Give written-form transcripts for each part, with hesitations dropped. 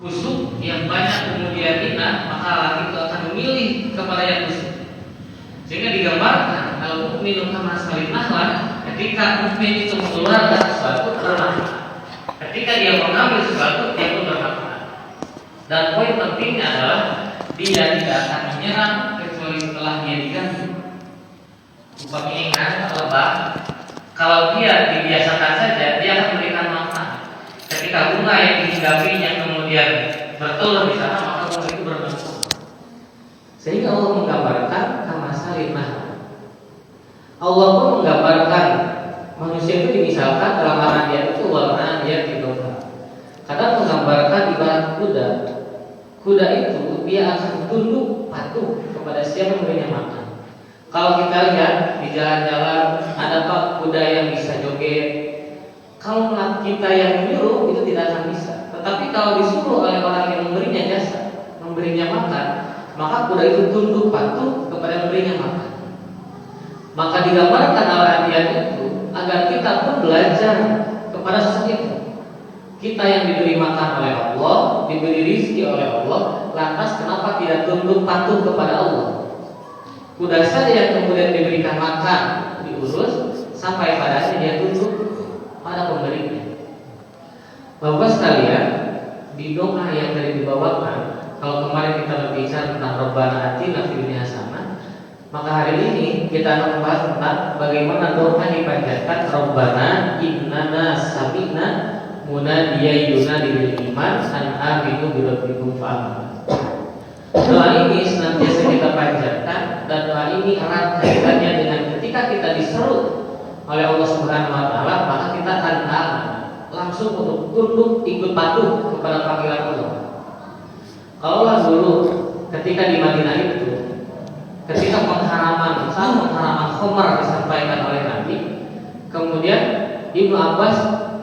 busuk yang banyak kemudian minah, maka laki itu akan memilih kepada yang busuk. Sehingga digambarkan kalau mukmin kama salimahlah, ketika mukmin itu mengeluarkan sesuatu bermakna. Ketika dia mengambil sesuatu, dia pun bermakna. Dan poin pentingnya adalah dia tidak akan menyerang kecuali setelah dia diganti. Umpamanya ingat lebah, kalau dia dibiasakan saja, dia akan memberikan makna. Ketika bunga yang dihinggapinya kemudian bertelur di sana, maka bunga itu berbentuk. Sehingga Allah menggambarkan kama salimah. Allah pun menggambarkan manusia itu dimisalkan dalam arah dia itu warna dia tidur. Kadang menggambarkan ibarat kuda. Kuda itu dia akan tunduk patuh kepada siapa yang memberinya makan. Kalau kita lihat di jalan-jalan ada pak kuda yang bisa joget. Kalau kita yang menyuruh itu tidak akan bisa. Tetapi kalau disuruh oleh orang yang memberinya jasa, memberinya makan, maka kuda itu tunduk patuh kepada yang memberinya makan. Maka digambarkan al-adiyat itu agar kita pun belajar kepada sosok itu. Kita yang diberi makan oleh Allah, diberi rizki oleh Allah, lantas kenapa tidak tunduk patuh kepada Allah? Kuda saja yang kemudian diberikan makan, diurus, sampai padanya dia tunduk pada pemberinya. Bapak sekalian, di doa yang tadi dibawakan, kalau kemarin kita berbicara tentang Rabbana atina fid dunya hasanah, maka hari ini kita akan membahas tentang bagaimana doa dipanjatkan Rabbana innana sami'na munadiyan yunadi bil iman an aminu bi rabbikum fa'amanna. Doa ini senantiasa kita panjatkan, dan doa ini erat kaitannya dengan ketika kita diseru oleh Allah Subhanahu wa taala, maka kita akan langsung untuk tunduk ikut patuh kepada panggilan Allah. Kalaulah dulu ketika di Madinah itu, ketika pengharaman khamar disampaikan oleh Nabi, kemudian Ibnu Abbas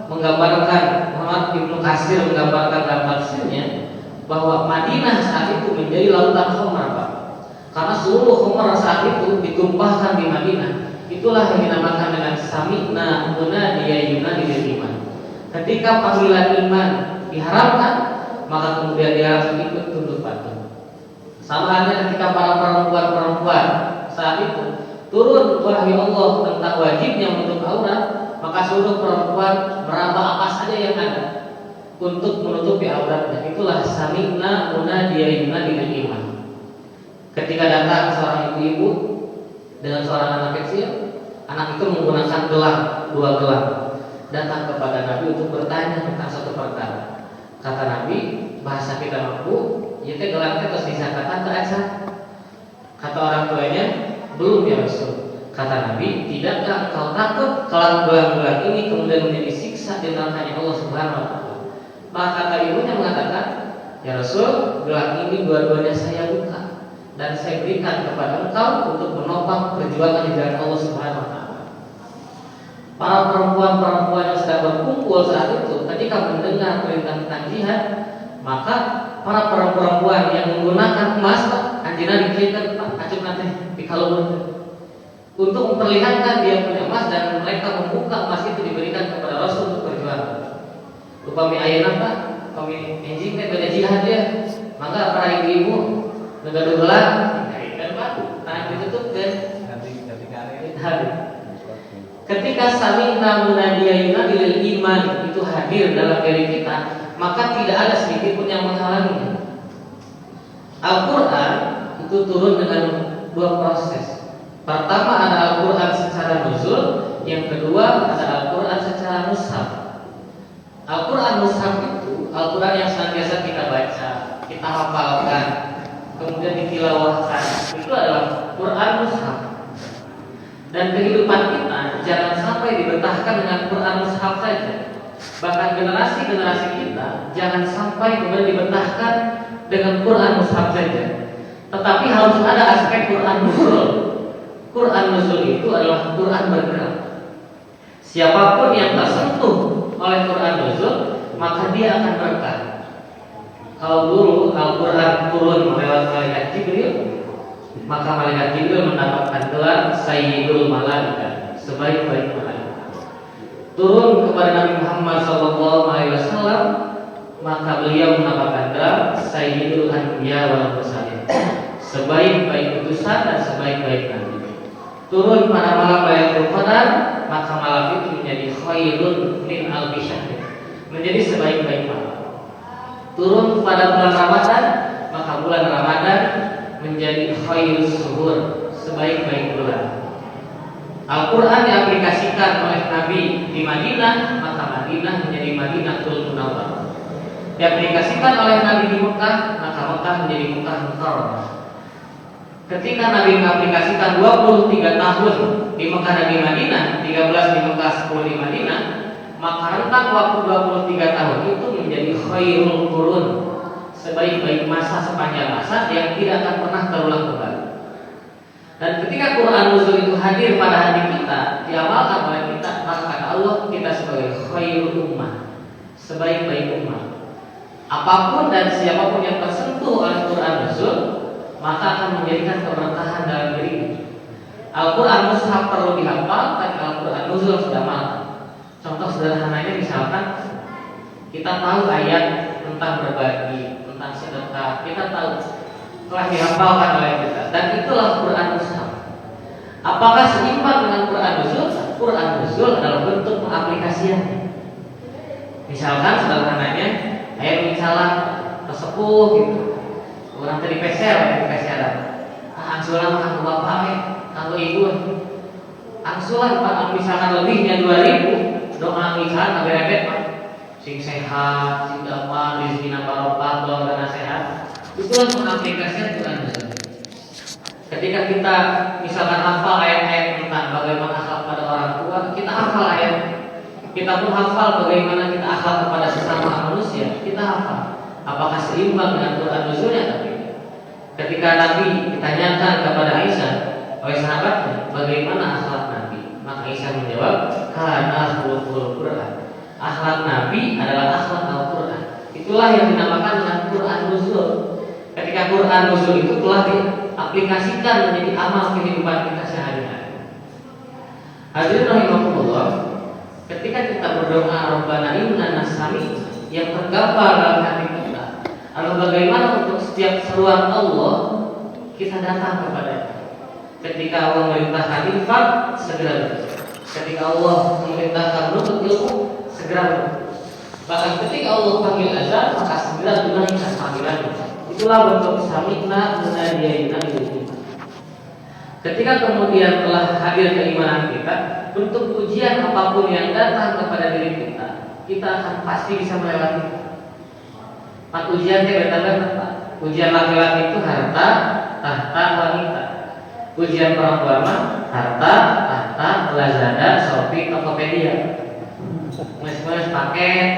menggambarkan, Muhammad Ibnu Katsir menggambarkan dalam tafsirnya bahwa Madinah saat itu menjadi lautan khamar, Pak. Karena seluruh khamar saat itu ditumpahkan di Madinah. Itulah yang dinamakan dengan sami'na munadiyan yunadi bil iman. Ketika panggilan iman diharapkan, maka kemudian dia harus ikut tunduk patuh. Sama halnya ketika para perempuan saat itu turun wahyu Allah tentang wajibnya menutup aurat, maka seluruh perempuan meraba apa saja yang ada untuk menutupi auratnya. Itulah sami'na munadiyan yunadi bil iman. Ketika datang seorang ibu-ibu dengan seorang anak kecil, anak itu menggunakan gelang, 2 gelang, datang kepada Nabi untuk bertanya tentang satu perkara. Kata Nabi, bahasa kita mampu, ya teh gelang teh terus disangkakan ke aja. Kata orang tuanya, belum ya Rasul. Kata Nabi, tidakkah engkau takut kalau gelang-gelang ini kemudian menjadi siksa di neraka Allah Subhanahu wa taala? Maka kata ibunya mengatakan, ya Rasul, gelang ini dua-duanya saya buka dan saya berikan kepada engkau untuk menopang perjuangan di jalan Allah Subhanahu wa taala. Para perempuan-perempuan yang sedang berkumpul saat itu ketika mendengar perintah tentang jihad, maka para perempuan yang menggunakan emas, anjina diberikan Pak acuk nanti di kalung untuk memperlihatkan dia punya emas, dan mereka membuka emas itu diberikan kepada Rasul untuk berjuang. Upami ayeuna Pak, upami enjing teh beda jihad ya, maka para ibu-ibu negara gelang dikaitkan Pak, tangan ditutup dan ganti karet. Ketika sami'na munadiyan yunadi bil iman itu hadir dalam diri kita, maka tidak ada sedikit pun yang menghalanginya. Al-Quran itu turun dengan 2 proses. Pertama ada Al-Quran secara nuzul, yang kedua ada Al-Quran secara mushaf. Al-Quran mushaf itu Al-Quran yang senantiasa kita baca, kita hafalkan, kemudian ditilawahkan. Itu adalah Quran mushaf. Dan kehidupan kita jangan sampai dibetahkan dengan Quran mushaf saja. Bahkan generasi-generasi kita jangan sampai kemudian dibetahkan dengan Quran mushaf saja. Tetapi harus ada aspek Quran nuzul. Quran nuzul itu adalah Quran bergerak. Siapapun yang tersentuh oleh Quran nuzul, maka dia akan berkah. Kalau dulu Al-Quran turun melewat malaikat Jibril, maka malaikat Jibril mendapatkan gelar Sayyidul Malaikat, sebaik-baik malaikat. Turun kepada Nabi Muhammad SAW, maka beliau menambahkan Sayyidul Anbiya wal Mursalin, sebaik-baik utusan dan sebaik-baik nabi. Turun pada malam Lailatul Qadar, maka malam itu menjadi khairun min alfi syahr, menjadi sebaik-baik malam. Turun pada bulan Ramadan, maka bulan Ramadan menjadi khairus suhur, sebaik-baik bulan. Al-Quran diaplikasikan oleh Nabi di Madinah, maka Madinah menjadi Madinatul Munawwarah. Diaplikasikan oleh Nabi di Mekah, maka Mekah menjadi Mekah Mukarramah. Ketika Nabi mengaplikasikan 23 tahun di Mekah dan di Madinah, 13 di Mekah, 10 di Madinah, maka rentang waktu 23 tahun itu menjadi khairul qurun, sebaik-baik masa sepanjang masa yang tidak akan pernah terulang kembali. Dan ketika Quran nuzul itu hadir pada hati kita, diamalkan oleh kita, maka kata Allah kita sebagai khairul ummah, sebaik-baik ummah. Apapun dan siapapun yang tersentuh oleh Quran nuzul, maka akan menjadikan keberkahan dalam diri. Al-Quran mushaf perlu dihafal, tapi Al-Quran nuzul sudah malam. Contoh sederhananya misalkan kita tahu ayat tentang berbagi, tentang sedekah, kita tahu telah dihafalkan oleh kita, dan itulah Quran mushaf. Apakah seimbang dengan Quran nuzul? Quran nuzul adalah bentuk pengaplikasiannya. Misalkan sederhananya ayat misalnya tersepuh gitu, orang tadi peser, angsulan kanggo bapak, kanggo ibu, angsulan pak misalkan lebihnya 2000, doa misalkan berebet pak, sing sehat, sing damai, rezeki barokah, doa sehat, itulah pengaplikasian Quran nuzul. Ketika kita misalkan hafal ayat-ayat tentang bagaimana akhlak pada orang tua, kita hafal ayat. Kita pun hafal bagaimana kita akhlak kepada sesama manusia, kita hafal. Apakah seimbang dengan Quran nuzulnya? Tapi ketika Nabi ditanyakan kepada Aisyah oleh sahabatnya, bagaimana akhlak Nabi? Maka Aisyah menjawab, kana khuluqul Quran. Akhlak Nabi adalah akhlak Al-Quran. Itulah yang dinamakan dengan Quran nuzul. Ketika Quran nuzul itu telah diaplikasikan menjadi amal kehidupan kita sehari-hari. Hadirin rahimakumullah, ketika kita berdoa Rabbana innana sami, yang tergambar dalam hati kita, lalu bagaimana untuk setiap seruan Allah kita datang kepadanya. Ketika Allah memerintahkan infak, segera berikan. Ketika Allah memerintahkan menuntut ilmu, segera berikan. Bahkan ketika Allah panggil azan, maka segera tunaikan panggilannya. Itulah bentuk sami'na munadiyaina itu. Ketika kemudian telah hadir keimanan kita, bentuk ujian apapun yang datang kepada diri kita akan pasti bisa melewati. Pak ujian dia bertambah apa? Ujian laki-laki itu harta, tahta, wanita. Ujian perempuan mah harta, tahta, Lazada, Shopee, Tokopedia. Mes paket.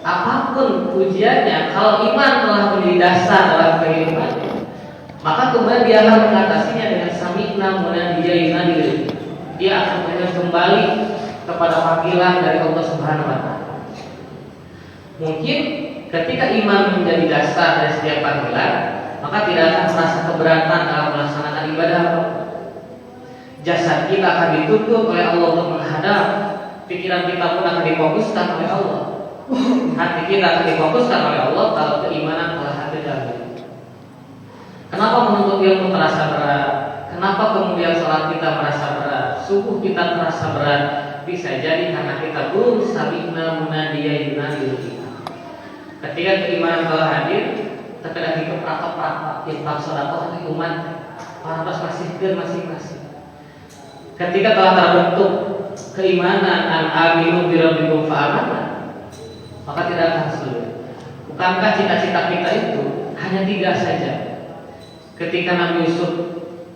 Apapun ujiannya, kalau iman telah menjadi dasar dalam kehidupan, maka kemudian dia akan mengatasinya dengan sami'na munadiyaina diri. Dia akan kembali kepada panggilan dari Allah Subhanahu wa taala. Mungkin ketika iman menjadi dasar dari setiap panggilan, maka tidak akan merasa keberatan dalam melaksanakan ibadah. Jasad kita akan dituntut oleh Allah untuk menghadap, pikiran kita pun akan difokuskan oleh Allah. Hati kita akan difokuskan oleh Allah kalau keimanan telah hadir dalam diri. Kenapa menuntut ilmu terasa berat? Kenapa kemudian sholat kita merasa berat? Subuh kita terasa berat? Bisa jadi karena kita belum sami'na munadiyaina kita. Ketika keimanan telah hadir, terkadang kita praktek infak sedekah umat pantas masih masing-masing. Ketika telah terbentuk keimanan al-aminu bi rabbikum fa'amanna, maka tidak akan sulit. Bukankah cita-cita kita itu hanya 3 saja? Ketika Nabi Yusuf,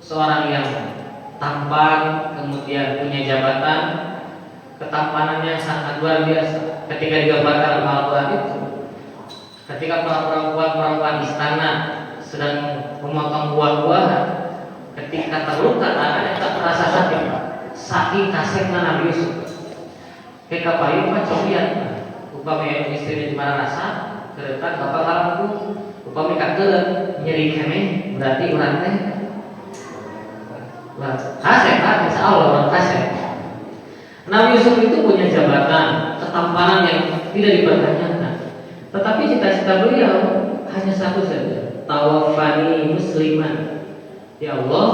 seorang yang tampan, kemudian punya jabatan, ketampanannya sangat luar biasa. Ketika digambarkan dalam Al-Quran itu, ketika para perempuan istana sedang memotong buah-buahan, ketika terluka tangannya tak terasa sakit, saking kasetnya Nabi Yusuf. Ketika payung cobian, upamanya istrinya di mana rasa, keretan bapak kalamku, upamanya kakek nyeri kene, berarti urang teh kaset, insya Allah orang kaset. Nabi Yusuf itu punya jabatan, ketampanan yang tidak dipertanyakan. Tetapi cita-cita beliau hanya satu saja, tawaffani musliman. Ya Allah,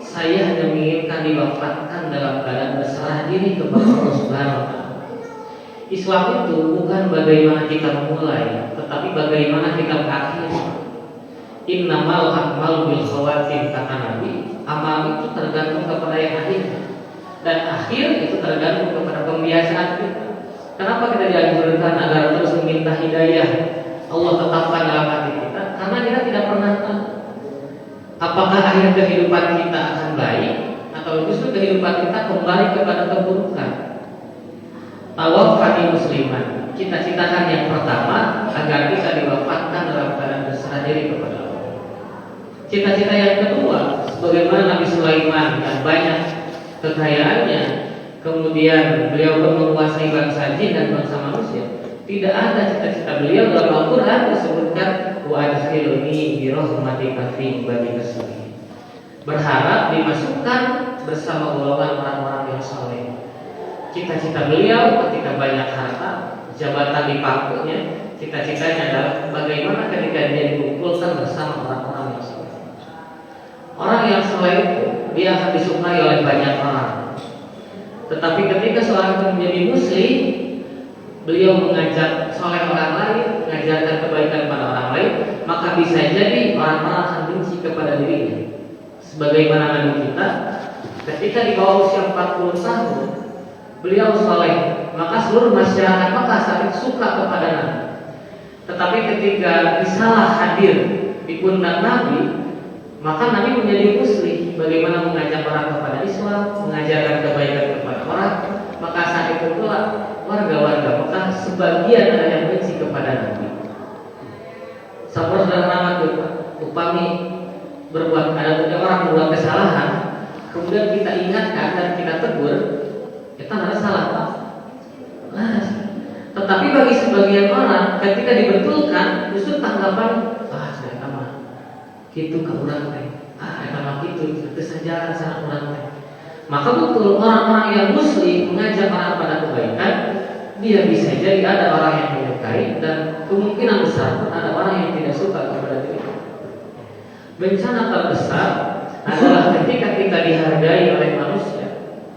saya hanya menginginkan diwafatkan dalam keadaan berserah diri kepada Allah Subhanahu wa taala. Islam itu bukan bagaimana kita memulai, tetapi bagaimana kita berakhir. Innamal a'malu bil khawatim, kata Nabi. Amal itu tergantung kepada yang akhir, dan akhir itu tergantung kepada pembiasaan kita. Kenapa kita dianjurkan agar terus meminta hidayah Allah tetapkan dalam hati kita? Karena kita tidak pernah tahu apakah akhir kehidupan kita akan baik atau justru kehidupan kita kembali kepada keburukan. Tawaffani musliman, cita-citakan yang pertama agar kita diwafatkan dalam keadaan berserah diri kepada Allah. Cita-cita yang kedua, sebagaimana Nabi Sulaiman yang banyak kekayaannya, kemudian beliau pun menguasai bangsa jin dan bangsa manusia, tidak ada cita-cita beliau dalam Al-Quran disebutkan wa adkhilni bi rahmatika fi ibadika sholihin, berharap dimasukkan bersama golongan orang-orang yang saleh. Cita-cita beliau ketika banyak harta, jabatan di pangkunya, cita-citanya adalah bagaimana ketika dia dikumpulkan bersama orang-orang yang saleh. Orang yang saleh itu dia akan disukai oleh banyak orang. Tetapi ketika seorang itu menjadi muslim, beliau mengajak soleh orang lain, mengajarkan kebaikan pada orang lain, maka bisa jadi orang-orang akan benci kepada dirinya. Sebagaimana Nabi kita, ketika di bawah usia 40 tahun, beliau soleh, maka seluruh masyarakat Makkah saat itu suka kepada Nabi. Tetapi ketika risalah hadir di pundak Nabi, maka Nabi menjadi muslim, bagaimana mengajak orang kepada Islam, mengajarkan kebaikan kepada orang. Maka saat itu pula warga-warga Mekah sebagian ada yang benci kepada Nabi. Saudara-saudara upami ada orang berbuat kesalahan, kemudian kita ingatkan dan kita tegur, kita nggak salah Pak. Tetapi bagi sebagian orang, ketika dibetulkan, justru tanggapan saya sama gitu kekurang teh, sama gitu saja sangat kurang teh. Maka betul orang-orang yang muslim mengajak orang pada kebaikan, dia bisa jadi ada orang yang menyukai dan kemungkinan besar pun ada orang yang tidak suka kepada diri. Bencana terbesar adalah ketika kita dihargai oleh manusia,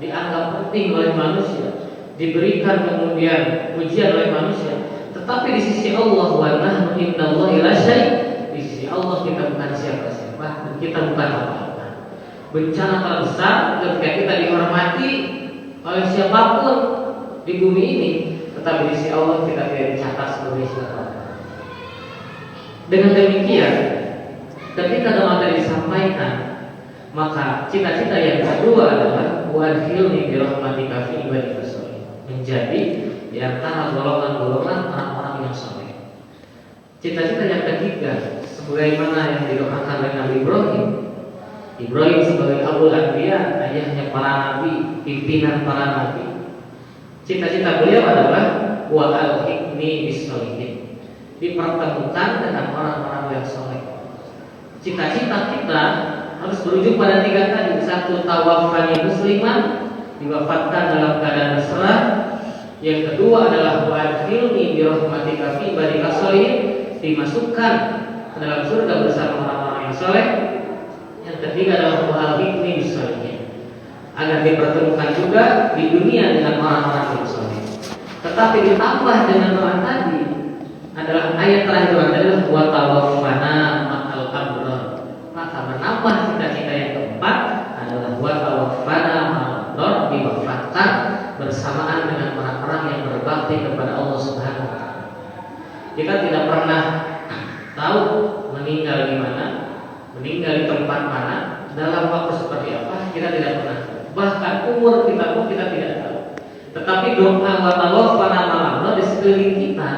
dianggap penting oleh manusia, diberikan kemudian pujian oleh manusia, tetapi di sisi Allah wa nahnu indallahi la syai', di sisi Allah kita bukan siapa-siapa, kita bukan apa-apa. Bencana terbesar ketika kita dihormati oleh siapapun di bumi ini, tetapi di sisi Allah kita tidak dicatat sebagai siapa-siapa. Dengan demikian, ketika doa tadi disampaikan, maka cita-cita yang kedua adalah wadhilni bi rahmatika fi ibadika sholihin, menjadi di antara golongan-golongan orang-orang yang saleh. Cita-cita yang ketiga, sebagaimana yang didoakan oleh Nabi Ibrahim. Ibrahim sebagai Abul Anbiya, ayahnya para nabi, pimpinan para nabi. Cita-cita beliau adalah wa alhiqni bis sholihin, dipertemukan dengan orang-orang yang saleh. Cita-cita kita harus berujung pada tiga tadi. Satu, tawaffani musliman, diwafatkan dalam keadaan berserah. Yang kedua adalah wa adkhilni bi rahmatika fi ibadika sholihin, dimasukkan ke dalam surga bersama orang-orang yang saleh. Yang ketiga adalah wa alhiqni bis sholihin, agar dipertemukan juga di dunia dengan orang-orang yang saleh. Tetapi ditambah dengan doa tadi adalah ayat terakhir adalah wa tawaffana ma'al abrar. Maka menambah cita-cita yang keempat adalah wa tawaffana ma'al abrar, diwafatkan bersamaan dengan orang-orang yang berbakti kepada Allah Subhanahu wa taala. Kita tidak pernah tahu meninggal di mana, meninggal di tempat mana, dalam waktu seperti apa, kita tidak pernah tahu. Bahkan umur kita pun kita tidak tahu. Tetapi doa wa tawaffana ma'al abrar di sekeliling kita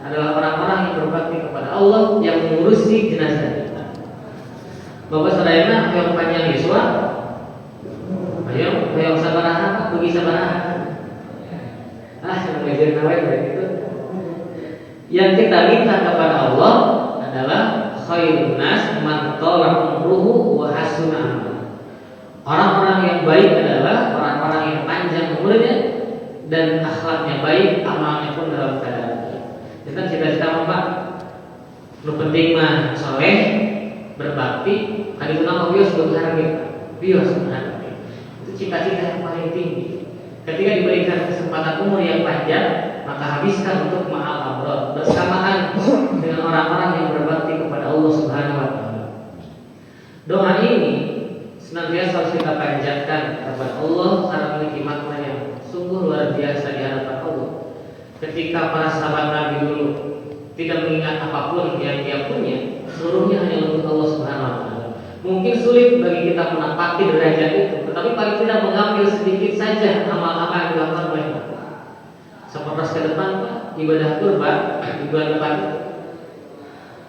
adalah orang-orang yang berbakti kepada Allah, yang mengurusi jenazah kita. Bapak saudara yang panjang Yesua, ayo sabaraha, pergi sabaraha. Yang mengajar nawai begitu. Yang kita minta kepada Allah adalah khairun nas man tala umruhu wa hasuna amaluhu. Orang-orang yang baik adalah orang-orang yang panjang umurnya dan akhlaknya baik, amalnya pun dalam keadaan baik. Kita cita-cita Pak, lu penting mah soleh, berbakti, kali nama bios berharga, bios berharga. Itu cita-cita yang paling tinggi. Ketika diberikan kesempatan umur yang panjang, maka habiskan untuk ma'al abrad bersamaan dengan orang-orang yang berbakti kepada Allah Subhanahu wa taala. Doa ini senantiasa harus kita panjatkan kepada Allah karena memiliki makna yang sungguh luar biasa di hadapan Allah. Ketika para sahabat Nabi dulu tidak mengingat apapun yang dia punya, seluruhnya hanya untuk Allah Subhanahu wa taala. Mungkin sulit bagi kita menapaki derajat itu, tetapi paling tidak mengambil sedikit saja amal-amal yang dilakukan oleh mereka. Seperti ke depan Pak, ibadah kurban di bulan depan itu.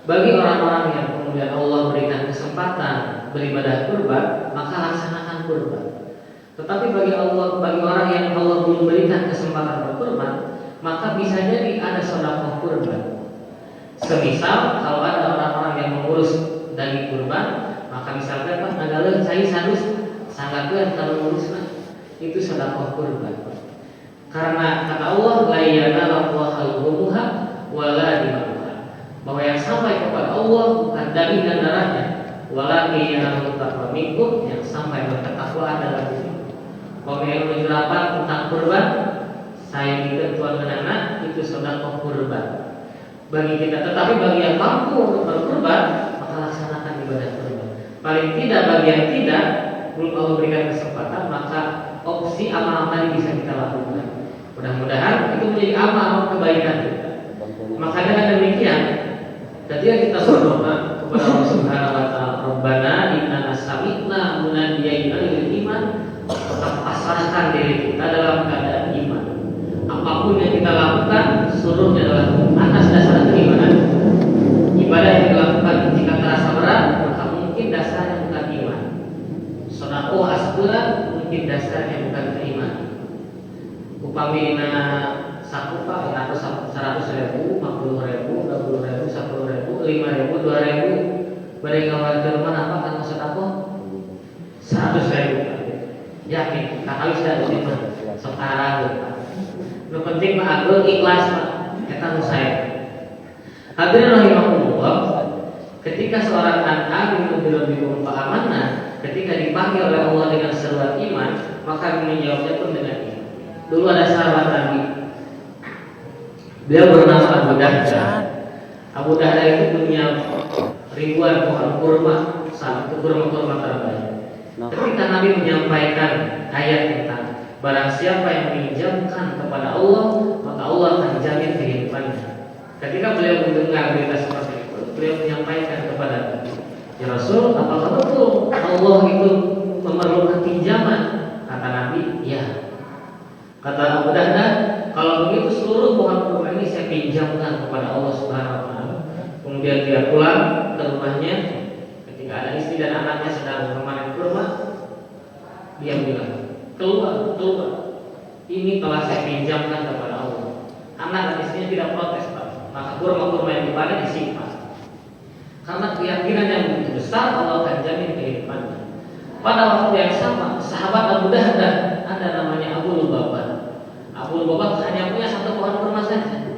Bagi orang-orang yang kemudian Allah berikan kesempatan beribadah kurban, maka laksanakan kurban. Tetapi bagi orang yang Allah belum berikan kesempatan berkurban, maka bisa jadi ada sedekah kurban. Semisal kalau ada orang-orang yang mengurus daging kurban, maka misalnya Pak, adalah saya sadus sangatlah kalau mengurusnya itu sedekah kurban. Karena kata Allah, la yanallahu al-humuha wala dimaha, bahwa yang sampai kepada Allah bukan daging dan darahnya, walakin yanallahu taqwa minkum, yang sampai bertakwa adalah diri. Kalau yang menjelapan tentang kurban, saya ingin tuan anak itu sedekah kurban bagi kita. Tetapi bagi yang mampu untuk berkurban, maka laksanakan ibadah kurban. Paling tidak bagi yang tidak, belum Allah berikan kesempatan, maka opsi amal tadi bisa kita lakukan. Mudah-mudahan itu menjadi amal kebaikan kita. Maka dengan demikian, ketika kita berdoa kepada Allah Subhanahu wa taala, Rabbana innana sami'na munadiyan lil iman, tetap pasrahkan diri kita dalam keadaan iman. Apapun yang kita lakukan, seluruhnya adalah atas dasar keimanan. Ibadah yang dilakukan jika terasa berat, maka mungkin dasarnya bukan iman. Sedekah asbulan mungkin dasarnya bukan keimanan. Upamina sakupa ya atau 100.000, 50.000, 20.000, 10.000, 5.000, 2.000, badai ngawarkeun mana apa kan sedekah 100.000. Yakin kakak bisa itu sekarang. Yang penting mah agung ikhlas Pak. Eta nu saya. Hadirin rahimakumullah, ketika seorang anak bikum fa'amanna, ketika dipanggil oleh Allah dengan seruan iman, maka menjawabnya pun dengan iman. Dulu ada sahabat Nabi, beliau bernama Abu Dahda. Abu Dahda itu punya ribuan pohon kurma, saat itu kurma-kurma terbaik. Ketika Nabi menyampaikan ayat tentang barang siapa yang meminjamkan kepada Allah, maka Allah akan jamin kehidupannya. Ketika beliau mendengar berita seperti itu, beliau menyampaikan kepada Nabi, ya Rasul, apakah betul Allah itu memerlukan pinjaman? Kata Nabi, ya. Kata Abu Dahda, kalau begitu seluruh pohon kurma ini saya pinjamkan kepada Allah Subhanahu wa taala. Kemudian dia pulang ke rumahnya, ketika ada istri dan anaknya sedang memanen kurma, dia bilang, keluar. Ini telah saya pinjamkan kepada Allah. Anak dan istrinya tidak protes, Pak. Maka kurma-kurma yang dipanen disimpan. Karena keyakinan yang begitu besar, Allah akan jamin kehidupannya. Pada waktu yang sama, sahabat Abu Dahda ada namanya Abu Lubabah. Abu Lubabah hanya punya satu pohon kurma saja,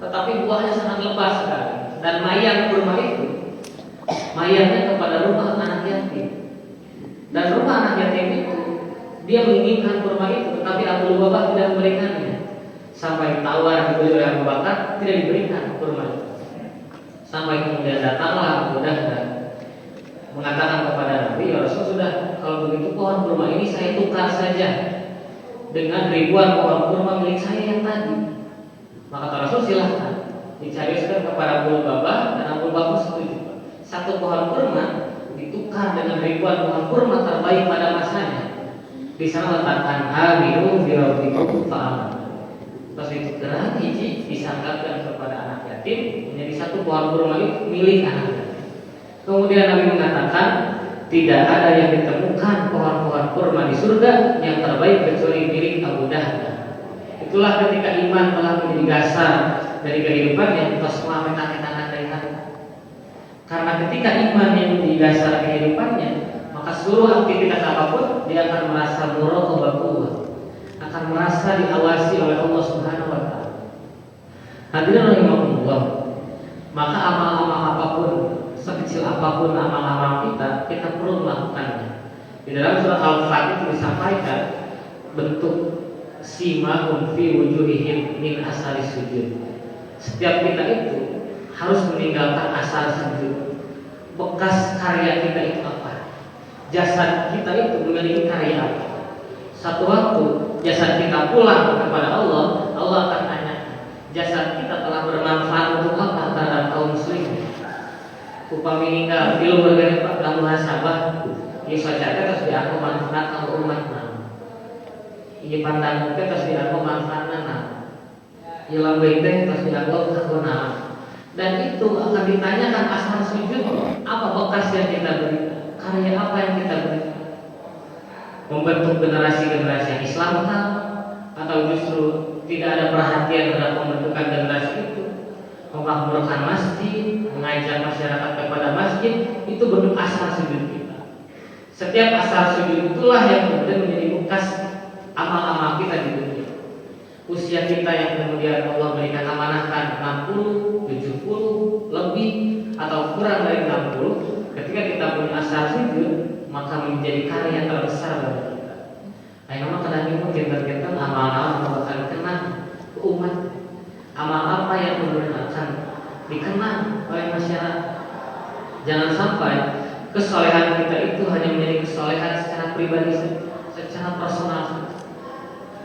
tetapi buahnya sangat lebat sekali. Dan mayat kurma itu, mayatnya kepada rumah anak yatim. Dan rumah anak yatim itu, dia menginginkan kurma itu, tetapi Abu Lubabah tidak memberikannya. Sampai tawar dibeli oleh Abu Bakar, tidak diberikan kurma itu. Sampai kemudian datanglah Abu Dahda mengatakan kepada Nabi, ya Rasul, sudah kalau begitu pohon kurma ini saya tukar saja dengan ribuan pohon kurma milik saya yang tadi. Maka kata Rasul, silahkan dicarikan kepada Abu Lubabah, dan Abu Lubabah setuju. Satu pohon kurma ditukar dengan ribuan pohon kurma terbaik pada masanya. Di sana letakkan aminu birabbikum fa'aman. Terus ditukeran hiji disangkakan kepada anak yatim menjadi satu pohon kurma itu milik anak yatim. Kemudian Nabi mengatakan, tidak ada yang ditemukan pohon-pohon kurma di surga yang terbaik kecuali milik Abu Dahda. Itulah ketika iman telah menjadi dasar dari kehidupan yang kita semua minta-minta dari hati. Karena ketika iman yang menjadi dasar kehidupannya, maka seluruh aktivitas apapun dia akan merasa muraqabah. Akan akan merasa diawasi oleh Allah Subhanahu wa taala. Hadirin rahimakumullah, maka amal-amal apapun, sekecil apapun amal-amal kita perlu melakukannya. Di dalam surah Al-Fatihah itu disampaikan bentuk simahum fi wujuhihim min asari sujud. Setiap kita itu harus meninggalkan asar sujud. Bekas karya kita itu apa? Jasad kita itu memiliki karya apa? Satu waktu jasad kita pulang kepada Allah, Allah akan tanya, jasad kita telah bermanfaat untuk apa terhadap kaum muslimin? Upami meninggal di luar dari Pak dalam muhasabah, ini saja terus dianggap manfaat kalau umat nama. Ini pandangan kita terus dianggap manfaat nama. Ini lambai terus dianggap aku nama. Dan itu akan ditanyakan asal sujud, apa bekas yang kita berikan, karya apa yang kita berikan. Membentuk generasi-generasi yang Islam atau justru tidak ada perhatian terhadap pembentukan generasi itu, memakmurkan masjid, mengajak masyarakat kepada masjid, itu bentuk asal sujud kita. Setiap asal sujud itulah yang kemudian menjadi bekas amal-amal kita di dunia. Usia kita yang kemudian Allah berikan amanahkan 60, 70, lebih atau kurang dari 60, ketika kita punya asal sujud, maka menjadi karya terbesar bagi kita. Ayo kadang mungkin kita amal-amal yang akan kenal ke umat, amal apa yang kemudian akan dikenal oleh masyarakat. Jangan sampai kesolehan kita itu hanya menjadi kesolehan secara pribadi, secara personal.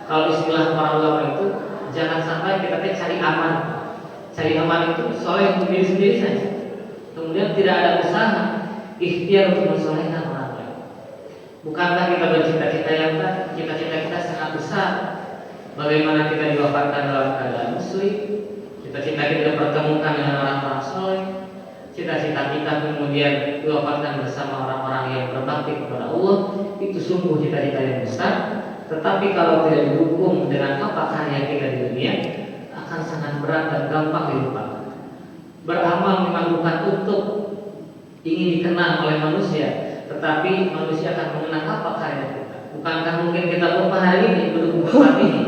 Kalau istilah para ulama itu, jangan sampai kita cari aman. Cari aman itu soleh untuk diri sendiri saja. Kemudian tidak ada usaha ikhtiar untuk mensolehkan orang lain. Bukankah kita bercita-cita yang cita-cita kita sangat besar? Bagaimana kita diwafatkan dalam keadaan muslim? Cita-cita kita dipertemukan dengan orang-orang soleh. Cita-cita kita kemudian diwafatkan bersama orang-orang yang berbakti kepada Allah. Itu sungguh cita-cita yang besar. Tetapi kalau tidak didukung dengan apa karya kita di dunia, akan sangat berat dan gampang dilupakan. Beramal memang bukan untuk ingin dikenal oleh manusia, tetapi manusia akan mengenang apa karya kita. Bukankah mungkin kita lupa hari ini berdukung tempat ini,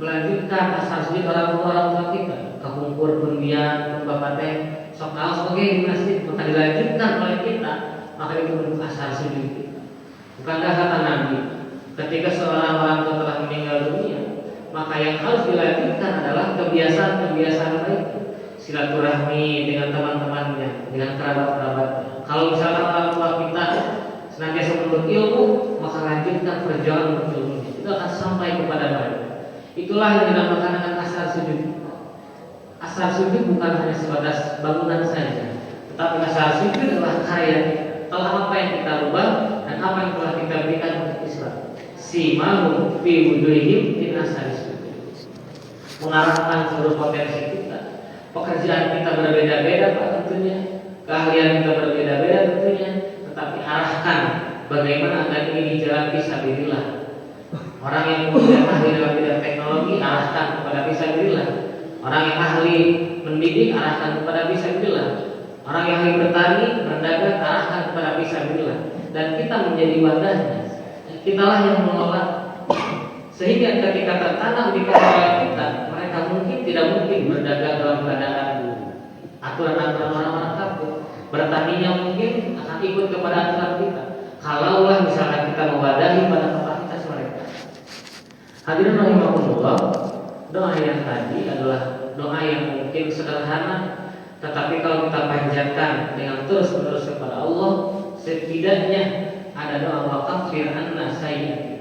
melanjutkan asal sujud orang tua kita, kekumpul pendian, bapak teh, sokal sebagai masjid, maka dilanjutkan oleh kita, maka itu bentuk asal sujud kita. Bukankah kata Nabi, ketika seorang orang tua telah meninggal dunia, maka yang harus dilanjutkan adalah kebiasaan-kebiasaan baik, silaturahmi dengan teman-temannya, dengan kerabat-kerabatnya. Kalau misalkan orang tua kita senantiasa menuntut ilmu, maka lanjutkan perjuangan menuntut ilmu. Itu akan sampai kepada mereka. Itulah yang dinamakan dengan asar sujud. Asar sujud bukan hanya sebatas bangunan saja, tetapi asar sujud adalah karya kita. Telah apa yang kita rubah dan apa yang telah kita berikan untuk Islam. Simahum fi wujuhihim min asari sujud. Mengarahkan seluruh potensi kita. Pekerjaan kita berbeda-beda Pak tentunya, keahlian kita berbeda-beda tentunya, tetapi arahkan bagaimana agar ini dijalan fisabilillah. Orang yang kemudian ahli dalam bidang teknologi arahkan kepada fisabilillah. Orang yang ahli mendidik arahkan kepada fisabilillah. Orang yang ahli bertani, berdagang arahkan kepada fisabilillah. Dan kita menjadi wadahnya. Kitalah yang mengelola. Sehingga ketika tertanam di kepala kita, mereka mungkin tidak mungkin berdagang dalam keadaan aturan-aturan orang-orang kafir. Bertaninya mungkin akan ikut kepada aturan kita. Kalaulah misalnya kita mewadahi pada kapasitas mereka. Hadirin rahimakumullah, doa yang tadi adalah doa yang mungkin sederhana, tetapi kalau kita panjatkan dengan terus-menerus kepada Allah, setidaknya ada doa waqafir anna sayyi'ati.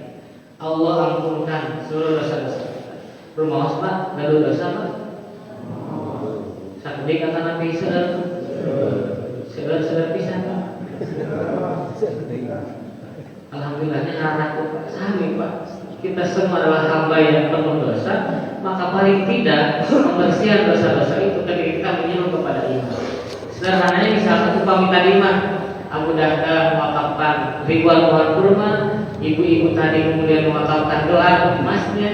Allah ampunkan seluruh dosa-dosa kita. Rumah Pak, lalu dosa Pak. Satu dia kata Nabi sedar pisah Pak. Alhamdulillahnya anak sami Pak. Kita semua adalah hamba yang penuh dosa, maka paling tidak pembersihan dosa-dosa itu ketika kita menyeru kepada iman. Sederhananya misalkan upami tadi mah Abu Darda mewakafkan ribuan pohon kurma, ibu-ibu tadi kemudian mewakafkan gelar emasnya,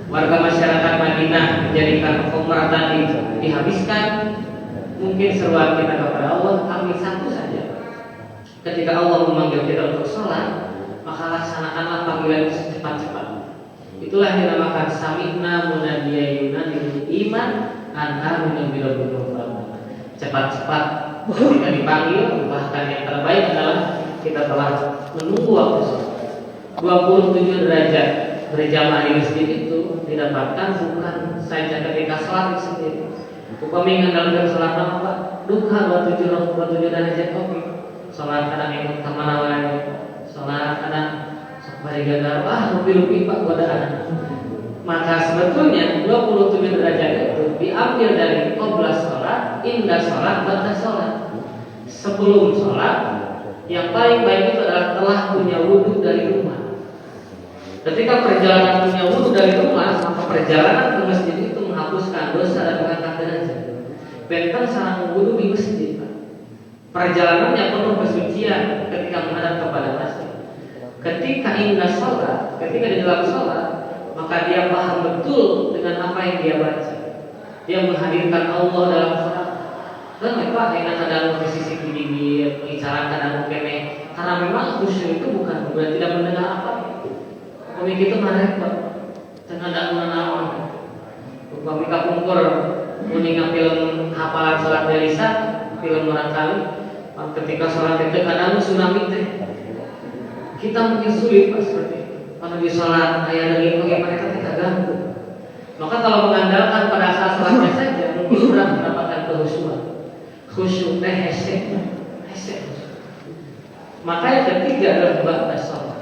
warga masyarakat Madinah menjadikan khomar tadi dihabiskan. Mungkin seruan kita kepada Allah ambil satu saja. Ketika Allah memanggil kita untuk sholat, maka laksanakanlah panggilan itu secepat-cepat. Itu Itulah yang dinamakan sami'na munadiya yunadi iman an aminu birabbikum. Cepat-cepat ketika dipanggil, bahkan yang terbaik adalah kita telah menunggu waktu sholat. 27 derajat berjamaah di masjid itu didapatkan bukan saja ketika sholat sendiri. Upami ngandalkeun sholat apa? Duka 27 derajat oke. Sholat kadang ikut kemana wae. Sholat kadang sok bari gagal rupi-rupi Pak godaan. Maka sebetulnya 27 derajat itu diambil dari qabla sholat, indah sholat, ba'da sholat. Sebelum sholat, yang paling baik itu adalah telah punya wudhu dari rumah. Ketika perjalanan punya wudhu dari rumah, maka perjalanan ke masjid itu menghapuskan dosa dan mengangkat derajat. Bentang sarang wudhu di masjid, Pak. Perjalanannya penuh kesucian ketika menghadap kepada masjid. Ketika indah sholat, ketika di dalam sholat, maka dia paham betul dengan apa yang dia baca. Dia menghadirkan Allah dalam sholat. Dan Pak, enak kadang posisi bibir, bicara kadang kene. Karena memang khusyuk itu bukan berarti tidak mendengar apa. Kami kita merepot, tengah naon. Kami kapungkur, kuningan film hafalan sholat Delisa, film orang kali. Ketika sholat itu kadang tsunami teh. Kita mungkin sulit Pak seperti itu. Kalau di sholat ayah dari bagaimana kita tidak ganggu. Maka kalau mengandalkan pada saat sholatnya saja, mungkin sudah mendapatkan kehusuan. Khusyuk teh hesek. Maka yang ketiga adalah ba'da sholat.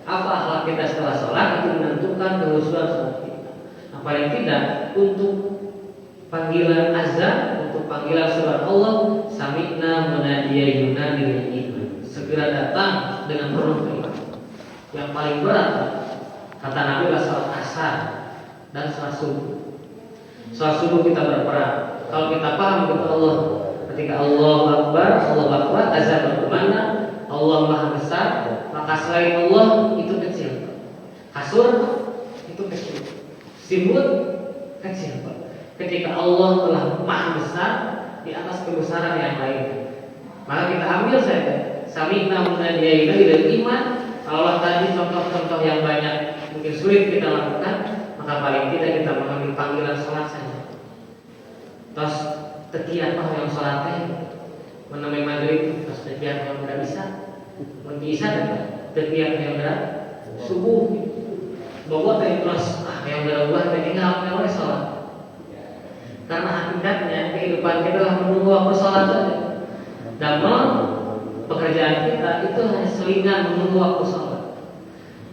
Apa akhlak kita setelah sholat itu menentukan kehusuan sholat kita. Nah, paling tidak untuk panggilan azan, untuk panggilan surat Allah, sami'na munadiya yunadi iman. Segera datang dengan penuh keimanan. Yang paling berat kata Nabi adalah sholat asar dan sholat subuh. Sholat subuh kita berperang. Kalau kita paham kepada Allah, ketika Allah Akbar, azan berkumandang, Allah Maha Besar, maka selain Allah itu kecil. Kasur itu kecil. Simbol kecil. Ketika Allah telah Maha Besar di atas kebesaran yang lain, maka kita ambil saja. Sami'na munadiya yunadi iman. Kalau tadi contoh-contoh yang banyak mungkin sulit kita lakukan, maka paling tidak kita mengambil panggilan sholat saja. Terus tekiat yang sholatnya menemui maghrib, terus tekiat yang tidak bisa, bisa dan tekiat yang tidak subuh. Bawa tadi terus yang tidak ubah tinggal oleh sholat. Karena hakikatnya kehidupan kita adalah menunggu waktu sholat saja. Dan pekerjaan kita itu hanya selingan menunggu waktu sholat.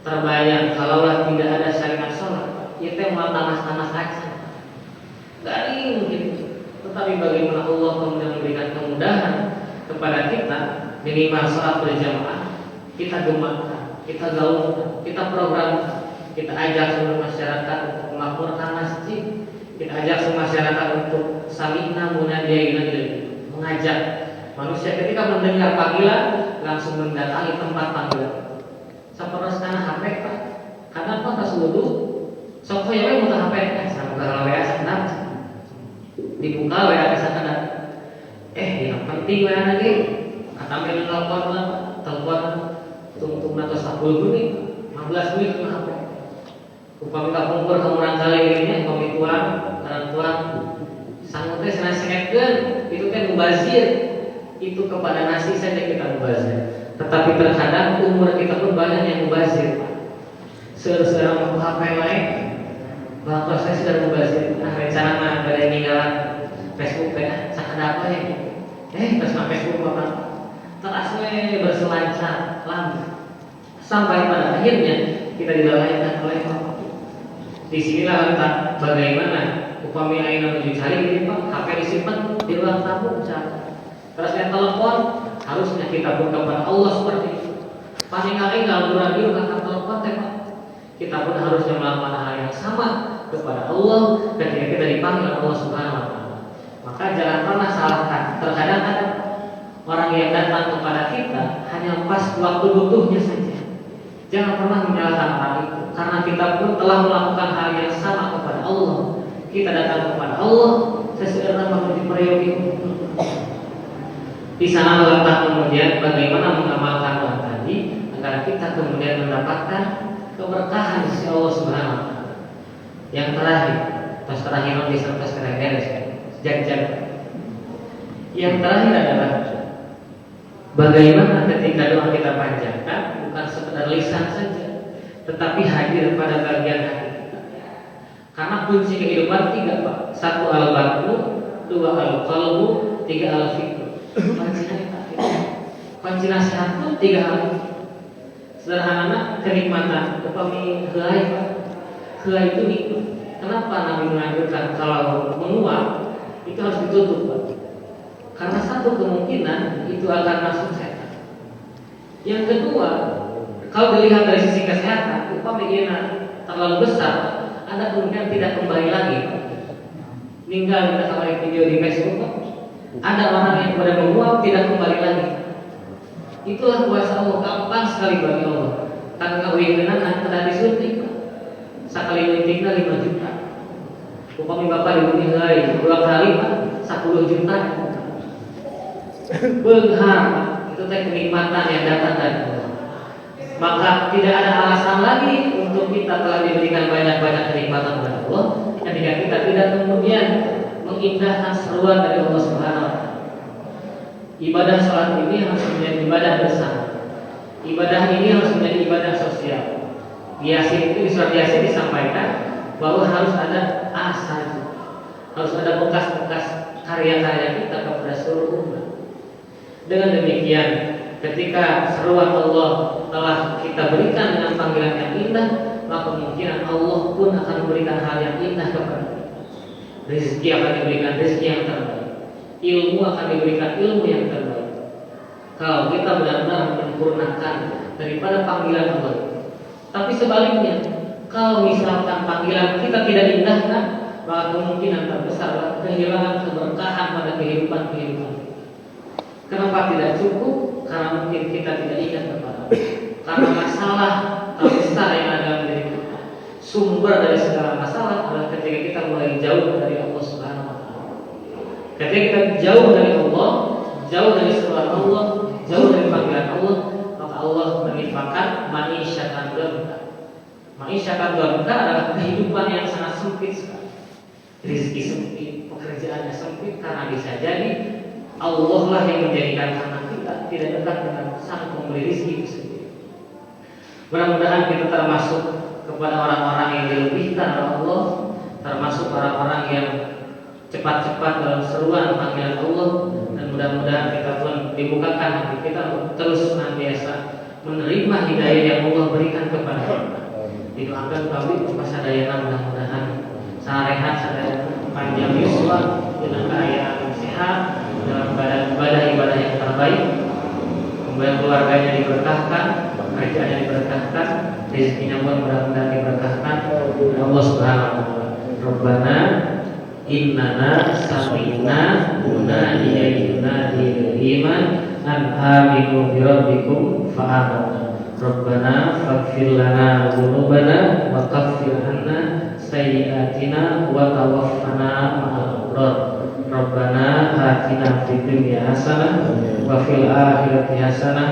Terbayang kalaulah tidak ada saringan sholat, itu mau tamas-tamas aja. Dari mungkin. Tetapi bagaimana Allah kemudian memberikan kemudahan kepada kita minimal sholat berjamaah, kita gemakan, kita gaungkan, kita programkan, kita ajak seluruh masyarakat untuk memakmurkan masjid, kita ajak seluruh masyarakat untuk sami'na munadiya yunadi, mengajak manusia ketika mendengar panggilan langsung mendatangi tempat panggilan. Saperus kana HP Pak. Kadang Pak tas wudu, sok hoye mun HP sama kalau WA sadap. Dibuka WA sadap. Yang penting WA lagi. Kata men telepon tungtung atau 10 menit, 15 menit ke HP. Upami kapungkur kamurang kali ini upami tuan, orang tuan sanggup teh sanasekeun itu teh mubazir. Itu kepada nasi saja kita mubazir. Tetapi terkadang umur kita pun banyak yang mubazir. Seorang HP lain, bahwa saya sudah mubazir. Rencana mah ada ninggalan Facebook ya, sakada apa ya? Pas Facebook apa? Terasnya berselancar lama. Sampai pada akhirnya kita dilalaikan oleh Allah. Disinilah letak bagaimana upami aina menuju cari ini Pak, HP disimpan di ruang tamu cara. Terus yang telepon harusnya kita pun kepada Allah seperti itu. Paling kali kalau radio akan telepon Pak, kita pun harusnya melakukan hal yang sama kepada Allah ketika kita dipanggil Allah Subhanahu Wa Taala. Maka jangan pernah salahkan. Terkadang ada orang yang datang kepada kita hanya pas waktu butuhnya saja. Jangan pernah menyalahkan orang itu, karena kita pun telah melakukan hal yang sama kepada Allah. Kita datang kepada Allah sesuai dengan prioritas. Di sana letak kemudian bagaimana mengamalkan doa tadi agar kita kemudian mendapatkan keberkahan si Allah Subhanahu wa taala. Yang terakhir di sertas beres sejak yang terakhir adalah bagaimana ketika doa kita panjatkan bukan sekedar lisan saja, tetapi hadir pada bagian hati kita. Karena kunci kehidupan 3, Pak. 1 al-batnu, 2 al-qalbu, 3 al-fikr. Kunci nasihat pun 3 hal. Sederhana kenikmatan, upami helai, Pak. Helai itu nikmat. Kenapa Nabi menganjurkan kalau menguap itu harus ditutup, Pak? Karena satu kemungkinan itu akan masuk setan. Yang kedua, kalau dilihat dari sisi kesehatan, upamanya terlalu besar, ada kemungkinan tidak kembali lagi. Tinggal kita kemarin video di Facebook, ada orang yang pada menguap tidak kembali lagi. Itulah kuasa Allah, gampang sekali bagi Allah. Karena keinginan ada disuntik, sekali suntiknya 5 juta. Upamanya bapak dinilai 2 kali, 10 juta. Berhak itu kenikmatan yang datang dari Allah. Maka tidak ada alasan lagi untuk kita telah diberikan banyak-banyak kenikmatan dari Allah ketika kita tidak kemudian mengindahkan seruan dari Allah Subhanahu wa taala. Ibadah salat ini harus menjadi ibadah bersama. Ibadah ini harus menjadi ibadah sosial. Yasin itu di surat Yasin disampaikan bahwa harus ada asal, harus ada bekas-bekas karya-karya kita kepada seluruh umat. Dengan demikian, ketika seruan Allah telah kita berikan dengan panggilan yang indah, maka kemungkinan Allah pun akan memberikan hal yang indah kepada kita. Rezeki akan diberikan rezeki yang terbaik, ilmu akan diberikan ilmu yang terbaik. Kalau kita benar-benar menyempurnakan daripada panggilan Allah. Tapi sebaliknya, kalau misalkan panggilan kita tidak indahkan, maka kemungkinan terbesar adalah kehilangan keberkahan pada kehidupan. Kenapa tidak cukup? Karena mungkin kita tidak ingat kepada Allah. Karena masalah terbesar yang ada dalam diri kita, sumber dari segala masalah adalah ketika kita mulai jauh dari Allah Subhanahu wa taala. Ketika kita jauh dari Allah, jauh dari seruan Allah, jauh dari panggilan Allah, maka Allah menimpakan ma'isyatan dhanka. Ma'isyatan dhanka adalah kehidupan yang sangat sempit sekali. Rezeki sempit, pekerjaannya sempit, karena bisa jadi Allah lah yang menjadikan karena kita tidak dekat dengan sang pemberi rezeki itu sendiri. Mudah-mudahan kita termasuk kepada orang-orang yang dilebihkan oleh Allah, termasuk orang-orang yang cepat-cepat dalam seruan panggilan Allah, dan mudah-mudahan kita pun dibukakan hati kita untuk terus senantiasa menerima hidayah yang Allah berikan kepada kita. Didoakan kami pasadayana mudah-mudahan sarehat sadaya panjang yuswa dengan keayaan sehat dalam keadaan ibadah yang terbaik, kemudian keluarganya diberkahkan, kerjaannya diberkahkan, rezekinya pun mudah-mudahan diberkahkan. Allah Subhanahu wa taala. Rabbana innana sami'na munadiyan yunadi lil iman an aminu bi rabbikum fa'amanna. Rabbana faghfir lana dzunubana wa kaffir 'anna sayyi'atina wa tawaffana ma'al abrar. Rabbana atina fid dunya hasanah wa fil akhirati hasanah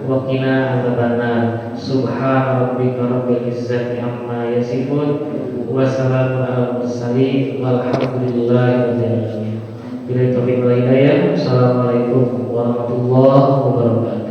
wa qina adzabannar. Subhana rabbika rabbil izzati amma yasifun wa salamun alal mursalin walhamdulillahi rabbil alamin. Bila taufiq wal hidayah. Assalamualaikum warahmatullahi wabarakatuh.